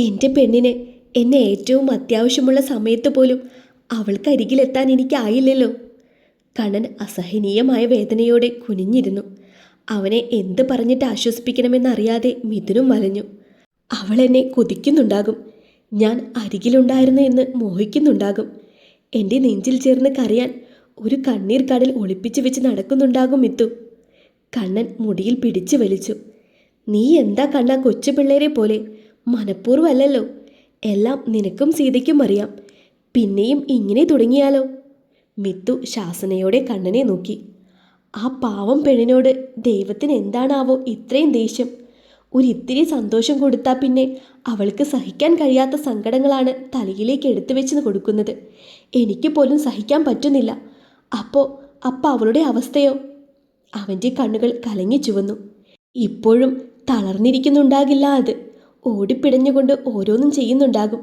എൻ്റെ പെണ്ണിന് എന്നെ ഏറ്റവും അത്യാവശ്യമുള്ള സമയത്ത് പോലും അവൾക്കരികിലെത്താൻ എനിക്കായില്ലല്ലോ. കണ്ണൻ അസഹനീയമായ വേദനയോടെ കുനിഞ്ഞിരുന്നു. അവനെ എന്ത് പറഞ്ഞിട്ട് ആശ്വസിപ്പിക്കണമെന്നറിയാതെ മിഥുനും വലഞ്ഞു. അവൾ എന്നെ കൊതിക്കുന്നുണ്ടാകും, ഞാൻ അരികിലുണ്ടായിരുന്നു എന്ന് മോഹിക്കുന്നുണ്ടാകും, എൻ്റെ നെഞ്ചിൽ ചേർന്ന് കരയാൻ ഒരു കണ്ണീർ കടൽ ഒളിപ്പിച്ചു വെച്ച് നടക്കുന്നുണ്ടാകും മിത്തു. കണ്ണൻ മുടിയിൽ പിടിച്ചു വലിച്ചു. നീ എന്താ കണ്ണ കൊച്ചു പിള്ളേരെ പോലെ? മനഃപൂർവ്വമല്ലല്ലോ. എല്ലാം നിനക്കും സീതയ്ക്കും അറിയാം. പിന്നെയും ഇങ്ങനെ തുടങ്ങിയാലോ? മിത്തു ശാസനയോടെ കണ്ണനെ നോക്കി. ആ പാവം പെണ്ണിനോട് ദൈവത്തിന് എന്താണാവോ ഇത്രയും ദേഷ്യം? ഒരിത്തിരി സന്തോഷം കൊടുത്താൽ പിന്നെ അവൾക്ക് സഹിക്കാൻ കഴിയാത്ത സങ്കടങ്ങളാണ് തലയിലേക്ക് എടുത്തു വെച്ച് കൊടുക്കുന്നത്. എനിക്ക് പോലും സഹിക്കാൻ പറ്റുന്നില്ല. അപ്പോൾ അവളുടെ അവസ്ഥയോ? അവൻ്റെ കണ്ണുകൾ കലങ്ങി ചുവന്നു. ഇപ്പോഴും തളർന്നിരിക്കുന്നുണ്ടാകില്ല അത്. ഓടിപ്പിടഞ്ഞുകൊണ്ട് ഓരോന്നും ചെയ്യുന്നുണ്ടാകും.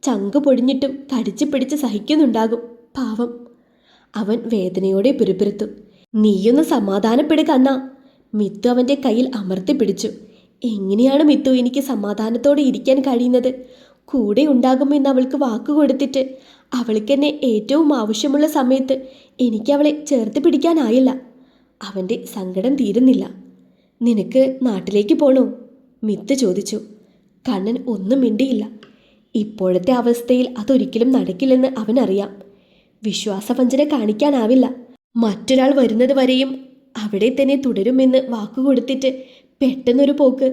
ചങ്ക് പൊടിഞ്ഞിട്ടും കടിച്ചു പിടിച്ച് സഹിക്കുന്നുണ്ടാകും. പാവം. അവൻ വേദനയോടെ പിറുപിറുത്തു. നീയൊന്ന് സമാധാനപ്പെടുക കണ്ണാ. മിത്തു അവൻ്റെ കയ്യിൽ അമർത്തി പിടിച്ചു. എങ്ങനെയാണ് മിത്തു എനിക്ക് സമാധാനത്തോടെ ഇരിക്കാൻ കഴിയുന്നത്? കൂടെ ഉണ്ടാകുമെന്ന് അവൾക്ക് വാക്കു കൊടുത്തിട്ട് അവൾക്കെന്നെ ഏറ്റവും ആവശ്യമുള്ള സമയത്ത് എനിക്ക് അവളെ ചേർത്ത് പിടിക്കാനായില്ല. അവൻ്റെ സങ്കടം തീരുന്നില്ല. നിനക്ക് നാട്ടിലേക്ക് പോണോ? മിത്ത് ചോദിച്ചു. കണ്ണൻ ഒന്നും മിണ്ടിയില്ല. ഇപ്പോഴത്തെ അവസ്ഥയിൽ അതൊരിക്കലും നടക്കില്ലെന്ന് അവനറിയാം. വിശ്വാസവഞ്ചന കാണിക്കാനാവില്ല. മറ്റൊരാൾ വരുന്നത് വരെയും അവിടെ തന്നെ തുടരുമെന്ന് വാക്കുകൊടുത്തിട്ട് പെട്ടെന്നൊരു പോക്ക്.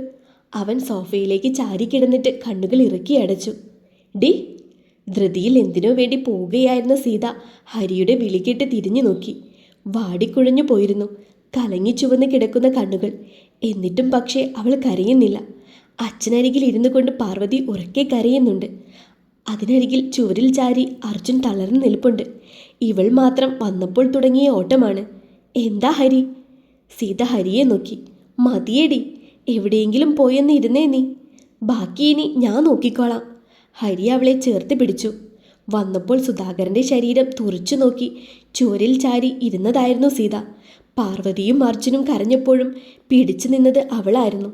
അവൻ സോഫയിലേക്ക് ചാരിക്കിടന്നിട്ട് കണ്ണുകൾ ഇറുക്കി അടച്ചു. ഡി. ധൃതിയിൽ എന്തിനോ വേണ്ടി പോവുകയായിരുന്ന സീത ഹരിയുടെ വിളികേട്ട് തിരിഞ്ഞു നോക്കി. വാടിക്കുഴഞ്ഞു പോയിരുന്നു കലങ്ങി ചുവന്ന് കിടക്കുന്ന കണ്ണുകൾ. എന്നിട്ടും പക്ഷേ അവൾ കരയുന്നില്ല. അച്ഛനരികിൽ ഇരുന്നു കൊണ്ട് പാർവതി ഉറക്കെ കരയുന്നുണ്ട്. അതിനരികിൽ ചുവരിൽ ചാരി അർജുൻ തളർന്നു നിൽപ്പുണ്ട്. ഇവൾ മാത്രം വന്നപ്പോൾ തുടങ്ങിയ ഓട്ടമാണ്. എന്താ ഹരി? സീത ഹരിയെ നോക്കി. മതിയേടി, എവിടെയെങ്കിലും പോയെന്ന് ഇരുന്നേ നീ. ബാക്കി ഇനി ഞാൻ നോക്കിക്കോളാം. ഹരി അവളെ ചേർത്ത് പിടിച്ചു. വന്നപ്പോൾ സുധാകരൻ്റെ ശരീരം തുറച്ചു നോക്കി ചുവരിൽ ചാരി ഇരുന്നതായിരുന്നു സീത. പാർവതിയും അർജുനും കരഞ്ഞപ്പോഴും പിടിച്ചു നിന്നത് അവളായിരുന്നു.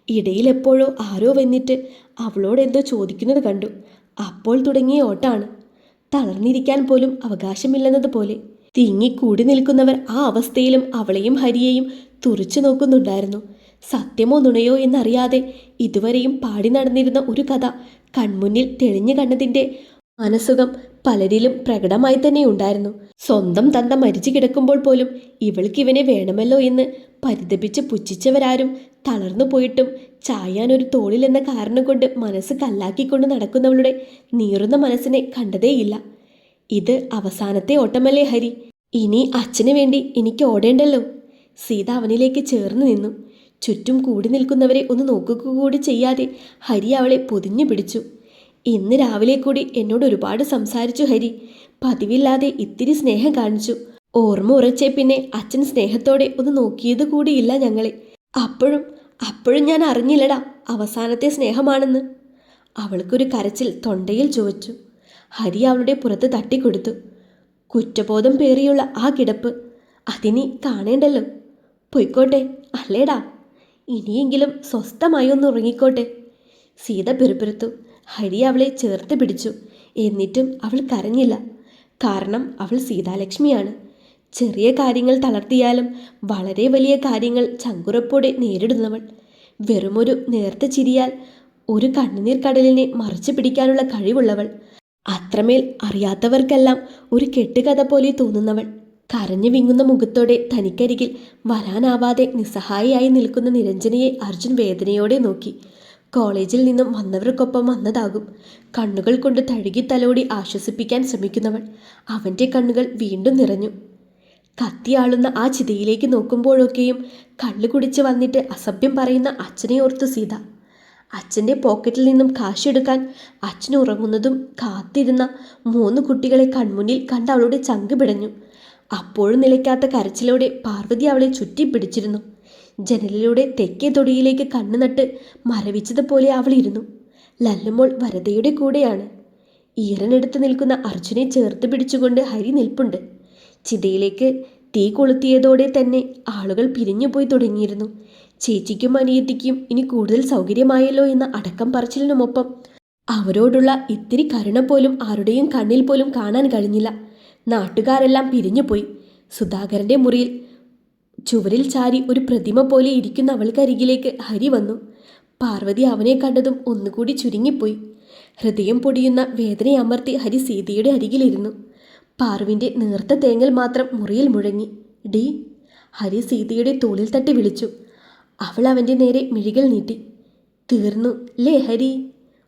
ഇടയിലെപ്പോഴോ ആരോ വന്നിട്ട് അവളോടെന്തോ ചോദിക്കുന്നത് കണ്ടു. അപ്പോൾ തുടങ്ങിയ ഓട്ടാണ്. തളർന്നിരിക്കാൻ പോലും അവകാശമില്ലെന്നതുപോലെ തിങ്ങിക്കൂടി നിൽക്കുന്നവർ ആ അവസ്ഥയിലും അവളെയും ഹരിയെയും തുറച്ചു നോക്കുന്നുണ്ടായിരുന്നു. സത്യമോ നുണയോ എന്നറിയാതെ ഇതുവരെയും പാടി നടന്നിരുന്ന ഒരു കഥ കൺമുന്നിൽ തെളിഞ്ഞു കണ്ടതിൻ്റെ മനസുഖം പലരിലും പ്രകടമായി തന്നെ ഉണ്ടായിരുന്നു. സ്വന്തം തന്ത മരിച്ചു കിടക്കുമ്പോൾ പോലും ഇവൾക്കിവനെ വേണമല്ലോ എന്ന് പരിതപിച്ച് പുച്ഛിച്ചവരാരും തളർന്നു പോയിട്ടും ചായാനൊരു തോളിലെന്ന കാരണം കൊണ്ട് മനസ്സ് കല്ലാക്കിക്കൊണ്ട് നടക്കുന്നവളുടെ നീറുന്ന മനസ്സിനെ കണ്ടതേയില്ല. ഇത് അവസാനത്തെ ഓട്ടമല്ലേ ഹരി? ഇനി അച്ഛന് വേണ്ടി എനിക്ക് ഓടേണ്ടല്ലോ. സീത അവനിലേക്ക് ചേർന്ന് നിന്നു. ചുറ്റും കൂടി നിൽക്കുന്നവരെ ഒന്ന് നോക്കുക കൂടി ചെയ്യാതെ ഹരി അവളെ പൊതിഞ്ഞു പിടിച്ചു. ഇന്ന് രാവിലെ കൂടി എന്നോട് ഒരുപാട് സംസാരിച്ചു ഹരി. പതിവില്ലാതെ ഇത്തിരി സ്നേഹം കാണിച്ചു. ഓർമ്മ ഉറച്ചേ പിന്നെ അച്ഛൻ സ്നേഹത്തോടെ ഒന്ന് നോക്കിയത് കൂടിയില്ല ഞങ്ങളെ. അപ്പോഴും ഞാൻ അറിഞ്ഞില്ലടാ അവസാനത്തെ സ്നേഹമാണെന്ന്. അവൾക്കൊരു കരച്ചിൽ തൊണ്ടയിൽ ചുവച്ചു. ഹരി അവളുടെ പുറത്ത് തട്ടിക്കൊടുത്തു. കുറ്റബോധം പേറിയുള്ള ആ കിടപ്പ് അതിനി കാണേണ്ടല്ലോ. പൊയ്ക്കോട്ടെ അല്ലേടാ. ഇനിയെങ്കിലും സ്വസ്ഥമായി ഒന്ന് ഉറങ്ങിക്കോട്ടെ. സീത പിറുപിറുത്തു. ഹരി അവളെ ചേർത്ത് പിടിച്ചു. എന്നിട്ടും അവൾ കരഞ്ഞില്ല. കാരണം അവൾ സീതാലക്ഷ്മിയാണ്. ചെറിയ കാര്യങ്ങൾ തളർത്തിയാലും വളരെ വലിയ കാര്യങ്ങൾ ചങ്കുറപ്പോടെ നേരിടുന്നവൾ. വെറുമൊരു നേർത്ത ചിരിയാൽ ഒരു കണ്ണുനീർ കടലിനെ മറച്ചു പിടിക്കാനുള്ള കഴിവുള്ളവൾ. അത്രമേൽ അറിയാത്തവർക്കെല്ലാം ഒരു കെട്ടുകഥ പോലെ തോന്നുന്നവൾ. കരഞ്ഞു വിങ്ങുന്ന മുഖത്തോടെ തനിക്കരികിൽ വരാനാവാതെ നിസ്സഹായിയായി നിൽക്കുന്ന നിരഞ്ജനയെ അർജുൻ വേദനയോടെ നോക്കി. കോളേജിൽ നിന്നും വന്നവർക്കൊപ്പം വന്നതാകും. കണ്ണുകൾ കൊണ്ട് തഴുകി തലോടി ആശ്വസിപ്പിക്കാൻ ശ്രമിക്കുന്നവൾ. അവൻ്റെ കണ്ണുകൾ വീണ്ടും നിറഞ്ഞു. കത്തിയാളുന്ന ആ ചിതയിലേക്ക് നോക്കുമ്പോഴൊക്കെയും കള്ളു കുടിച്ച് വന്നിട്ട് അസഭ്യം പറയുന്ന അച്ഛനെ ഓർത്തു സീത. അച്ഛൻ്റെ പോക്കറ്റിൽ നിന്നും കാശെടുക്കാൻ അച്ഛൻ ഉറങ്ങുന്നതും കാത്തിരുന്ന 3 കുട്ടികളെ കൺമുന്നിൽ കണ്ട് അവളുടെ ചങ്ക് പിടഞ്ഞു. അപ്പോഴും നിലയ്ക്കാത്ത കരച്ചിലോടെ പാർവതി അവളെ ചുറ്റിപ്പിടിച്ചിരുന്നു. ജനലിലൂടെ തെക്കേ തൊടിയിലേക്ക് കണ്ണു നട്ട് മരവിച്ചതുപോലെ അവൾ ഇരുന്നു. ലല്ലുമോൾ വരദയുടെ കൂടെയാണ്. ഈറനെടുത്ത് നിൽക്കുന്ന അർജുനെ ചേർത്ത് പിടിച്ചുകൊണ്ട് ഹരി നിൽപ്പുണ്ട്. ചിതയിലേക്ക് തീ കൊളുത്തിയതോടെ തന്നെ ആളുകൾ പിരിഞ്ഞുപോയി തുടങ്ങിയിരുന്നു. ചേച്ചിക്കും അനിയത്തിക്കും ഇനി കൂടുതൽ സൗകര്യമായല്ലോ എന്ന അടക്കം പറച്ചിലിനുമൊപ്പം അവരോടുള്ള ഇത്തിരി കരുണ പോലും ആരുടെയും കണ്ണിൽ പോലും കാണാൻ കഴിഞ്ഞില്ല. നാട്ടുകാരെല്ലാം പിരിഞ്ഞുപോയി. സുധാകരന്റെ മുറിയിൽ ചുവരിൽ ചാരി ഒരു പ്രതിമ പോലെ ഇരിക്കുന്ന അവൾക്കരികിലേക്ക് ഹരി വന്നു. പാർവതി അവനെ കണ്ടതും ഒന്നുകൂടി ചുരുങ്ങിപ്പോയി. ഹൃദയം പൊടിയുന്ന വേദനയമർത്തി ഹരി സീതയുടെ അരികിലിരുന്നു. പാർവിൻ്റെ നേർത്ത തേങ്ങൽ മാത്രം മുറിയിൽ മുഴങ്ങി. ഡി. ഹരി സീതയുടെ തോളിൽ തട്ടി വിളിച്ചു. അവൾ അവൻ്റെ നേരെ മിഴികൾ നീട്ടി. തീർന്നു ലേ ഹരി?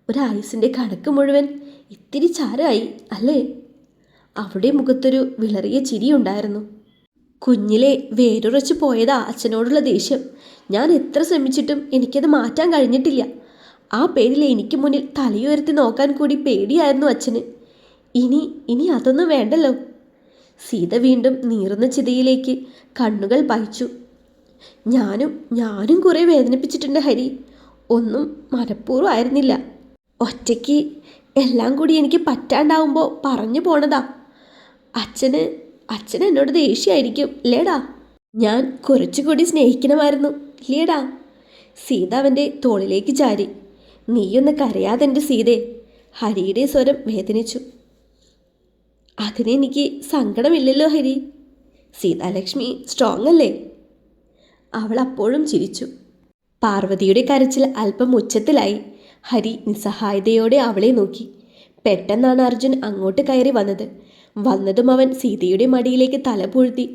ഒരായുസിൻ്റെ കണക്ക് മുഴുവൻ ഇത്തിരി ചാരമായി അല്ലേ? അവളുടെ മുഖത്തൊരു വിളറിയ ചിരിയുണ്ടായിരുന്നു. കുഞ്ഞിലെ വേരുറച്ചു പോയതാ അച്ഛനോടുള്ള ദേഷ്യം. ഞാൻ എത്ര ശ്രമിച്ചിട്ടും എനിക്കത് മാറ്റാൻ കഴിഞ്ഞിട്ടില്ല. ആ പേരിൽ എനിക്ക് മുന്നിൽ തലയുയർത്തി നോക്കാൻ കൂടി പേടിയായിരുന്നു അച്ഛന്. ഇനി അതൊന്നും വേണ്ടല്ലോ. സീത വീണ്ടും നീറുന്ന ചിതയിലേക്ക് കണ്ണുകൾ പായിച്ചു. ഞാനും കുറേ വേദനിപ്പിച്ചിട്ടുണ്ട് ഹരി. ഒന്നും മനഃപൂർവ്വമായിരുന്നില്ല. ഒറ്റയ്ക്ക് എല്ലാം കൂടി എനിക്ക് പറ്റാണ്ടാവുമ്പോൾ പറഞ്ഞു പോണതാ. അച്ഛന് എന്നോട് ദേഷ്യമായിരിക്കും ലേടാ. ഞാൻ കുറച്ചുകൂടി സ്നേഹിക്കണമായിരുന്നു ലേടാ. സീത അവൻ്റെ തോളിലേക്ക് ചാരി. നീയൊന്ന് കരയാതെൻ്റെ സീതേ. ഹരിയുടെ സ്വരം വേദനിച്ചു. അതിനെനിക്ക് സങ്കടമില്ലല്ലോ ഹരി. സീതാലക്ഷ്മി സ്ട്രോങ് അല്ലേ? അവൾ അപ്പോഴും ചിരിച്ചു. പാർവതിയുടെ കരച്ചിൽ അല്പം ഉച്ചത്തിലായി. ഹരി നിസ്സഹായതയോടെ അവളെ നോക്കി. പെട്ടെന്നാണ് അർജുൻ അങ്ങോട്ട് കയറി വന്നതും അവൻ സീതയുടെ മടിയിലേക്ക് തല പൂഴ്ത്തി.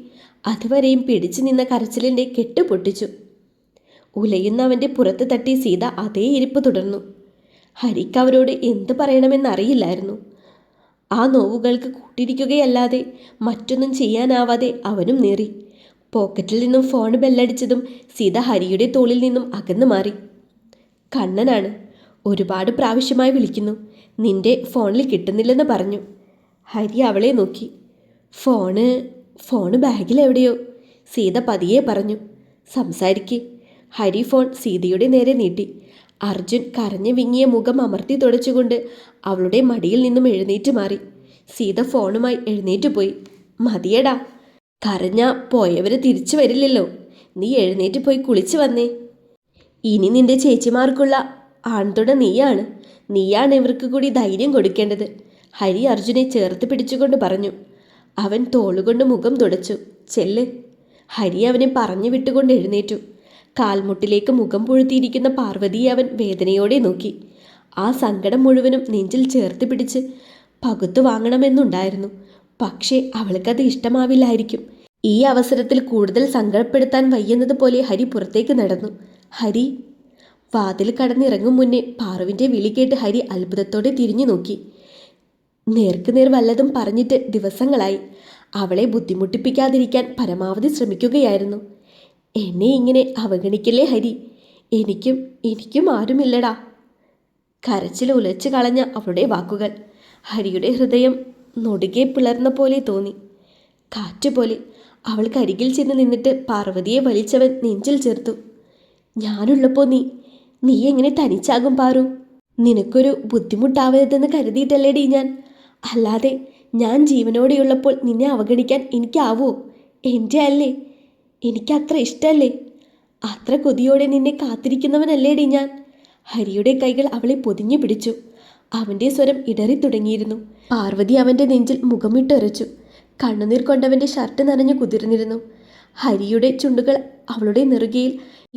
അതുവരെയും പിടിച്ചു നിന്ന കരച്ചിലിൻ്റെ കെട്ട് പൊട്ടിച്ചു. ഉലയുന്ന അവൻ്റെ പുറത്ത് തട്ടി സീത അതേ ഇരിപ്പ് തുടർന്നു. ഹരിക്ക് അവരോട് എന്ത് പറയണമെന്നറിയില്ലായിരുന്നു. ആ നോവുകൾക്ക് കൂട്ടിരിക്കുകയല്ലാതെ മറ്റൊന്നും ചെയ്യാനാവാതെ അവനും നേറി. പോക്കറ്റിൽ നിന്നും ഫോൺ ബെല്ലടിച്ചതും സീത ഹരിയുടെ തോളിൽ നിന്നും അകന്നു മാറി. കണ്ണനാണ്. ഒരുപാട് പ്രാവശ്യമായി വിളിക്കുന്നു. നിന്റെ ഫോണിൽ കിട്ടുന്നില്ലെന്ന് പറഞ്ഞു. ഹരി അവളെ നോക്കി. ഫോണ് ബാഗിലെവിടെയോ. സീത പതിയെ പറഞ്ഞു. സംസാരിക്ക്. ഹരി ഫോൺ സീതയുടെ നേരെ നീട്ടി. അർജുൻ കരഞ്ഞു വിങ്ങിയ മുഖം അമർത്തി തുടച്ചുകൊണ്ട് അവളുടെ മടിയിൽ നിന്നും എഴുന്നേറ്റ് മാറി. സീത ഫോണുമായി എഴുന്നേറ്റ് പോയി. മതിയടാ, കരഞ്ഞാ പോയവർ തിരിച്ചു വരില്ലല്ലോ. നീ എഴുന്നേറ്റ് പോയി കുളിച്ചു വന്നേ. ഇനി നിന്റെ ചേച്ചിമാർക്കുള്ള ആൺതുണ നീയാണ് ഇവർക്ക് കൂടി ധൈര്യം കൊടുക്കേണ്ടത്. ഹരി അർജുനെ ചേർത്ത് പിടിച്ചുകൊണ്ട് പറഞ്ഞു. അവൻ തോളുകൊണ്ട് മുഖം തുടച്ചു. ചെല്ല്. ഹരി അവനെ പറഞ്ഞു വിട്ടുകൊണ്ട് എഴുന്നേറ്റു. കാൽമുട്ടിലേക്ക് മുഖം പുഴുത്തിയിരിക്കുന്ന പാർവതിയെ അവൻ വേദനയോടെ നോക്കി. ആ സങ്കടം മുഴുവനും നെഞ്ചിൽ ചേർത്ത് പിടിച്ച് പകുത്തു വാങ്ങണമെന്നുണ്ടായിരുന്നു. പക്ഷേ അവൾക്കത് ഇഷ്ടമാവില്ലായിരിക്കും. ഈ അവസരത്തിൽ കൂടുതൽ സങ്കടപ്പെടുത്താൻ വയ്യുന്നതുപോലെ ഹരി പുറത്തേക്ക് നടന്നു. ഹരി. വാതിൽ കടന്നിറങ്ങും മുന്നേ പാറുവിൻ്റെ വിളി കേട്ട് ഹരി അത്ഭുതത്തോടെ തിരിഞ്ഞു നോക്കി. നേർക്കുനേർ വല്ലതും പറഞ്ഞിട്ട് ദിവസങ്ങളായി. അവളെ ബുദ്ധിമുട്ടിപ്പിക്കാതിരിക്കാൻ പരമാവധി ശ്രമിക്കുകയായിരുന്നു. എന്നെ ഇങ്ങനെ അവഗണിക്കല്ലേ ഹരി. എനിക്കും ആരുമില്ലടാ. കരച്ചിൽ ഉലച്ചു കളഞ്ഞ അവളുടെ വാക്കുകൾ ഹരിയുടെ ഹൃദയം നൊടുകെ പിളർന്ന പോലെ തോന്നി. കാറ്റുപോലെ അവൾക്കരികിൽ ചെന്ന് നിന്നിട്ട് പാർവതിയെ വലിച്ചവൻ നെഞ്ചിൽ ചേർത്തു. ഞാനുള്ളപ്പോൾ നീ എങ്ങനെ തനിച്ചാകും പാറു? നിനക്കൊരു ബുദ്ധിമുട്ടാവരുതെന്ന് കരുതിയിട്ടല്ലേടി ഞാൻ. അല്ലാതെ ഞാൻ ജീവനോടെയുള്ളപ്പോൾ നിന്നെ അവഗണിക്കാൻ എനിക്കാവോ? എൻ്റെ അല്ലേ? എനിക്കത്ര ഇഷ്ടമല്ലേ? അത്ര കൊതിയോടെ നിന്നെ കാത്തിരിക്കുന്നവനല്ലേടി ഞാൻ. ഹരിയുടെ കൈകൾ അവളെ പൊതിഞ്ഞു പിടിച്ചു. അവൻ്റെ സ്വരം ഇടറി തുടങ്ങിയിരുന്നു. പാർവതി അവൻ്റെ നെഞ്ചിൽ മുഖമിട്ടെറിച്ചു. കണ്ണുനീർ കൊണ്ടവൻ്റെ ഷർട്ട് നനഞ്ഞു കുതിർന്നിരുന്നു. ഹരിയുടെ ചുണ്ടുകൾ അവളുടെ നെറുകയിൽ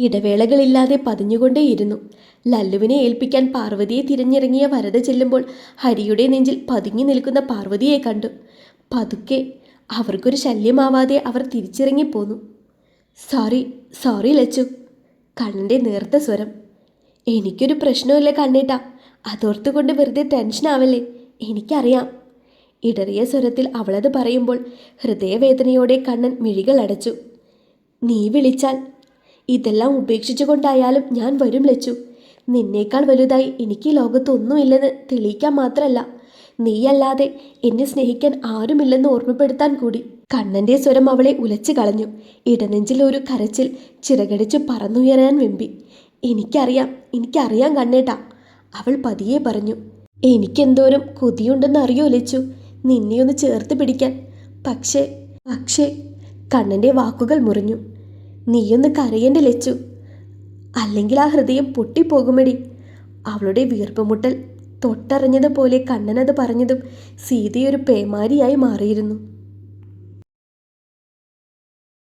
ഇടവേളകളില്ലാതെ പതിഞ്ഞുകൊണ്ടേയിരുന്നു. ലല്ലുവിനെ ഏൽപ്പിക്കാൻ പാർവതിയെ തിരഞ്ഞിറങ്ങിയ വരദ ചെല്ലുമ്പോൾ ഹരിയുടെ നെഞ്ചിൽ പതുങ്ങി നിൽക്കുന്ന പാർവതിയെ കണ്ടു. പതുക്കെ, അവർക്കൊരു ശല്യമാവാതെ അവർ തിരിച്ചിറങ്ങിപ്പോന്നു. സോറി ലച്ചു. കണ്ണൻ്റെ നേർത്ത സ്വരം. എനിക്കൊരു പ്രശ്നമില്ല കണ്ണേട്ടാ. അതോർത്തുകൊണ്ട് വെറുതെ ടെൻഷനാവല്ലേ. എനിക്കറിയാം. ഇടറിയ സ്വരത്തിൽ അവളത് പറയുമ്പോൾ ഹൃദയവേദനയോടെ കണ്ണൻ മിഴികൾ അടച്ചു. നീ വിളിച്ചാൽ ഇതെല്ലാം ഉപേക്ഷിച്ചുകൊണ്ടായാലും ഞാൻ വരും ലച്ചു. നിന്നേക്കാൾ വലുതായി എനിക്ക് ലോകത്തൊന്നുമില്ലെന്ന് തെളിയിക്കാൻ മാത്രമല്ല, നീയല്ലാതെ എന്നെ സ്നേഹിക്കാൻ ആരുമില്ലെന്ന് ഓർമ്മപ്പെടുത്താൻ കൂടി. കണ്ണൻ്റെ സ്വരം അവളെ ഉലച്ചു കളഞ്ഞു. ഇടനെഞ്ചിൽ ഒരു കരച്ചിൽ ചിറകടിച്ചു പറന്നുയരാൻ വെമ്പി. എനിക്കറിയാം കണ്ണേട്ടാ, അവൾ പതിയെ പറഞ്ഞു. എനിക്കെന്തോരം കൊതിയുണ്ടെന്ന് അറിയോ ലച്ചു, നിന്നെയൊന്ന് ചേർത്ത് പിടിക്കാൻ. പക്ഷേ കണ്ണൻ്റെ വാക്കുകൾ മുറിഞ്ഞു. നീയൊന്ന് കരയേണ്ട ലച്ചു, അല്ലെങ്കിൽ ആ ഹൃദയം പൊട്ടിപ്പോകുമെടി. അവളുടെ വീർപ്പുമുട്ടൽ തൊട്ടറിഞ്ഞതുപോലെ കണ്ണനത് പറഞ്ഞതും സീതയൊരു പേമാരിയായി മാറിയിരുന്നു.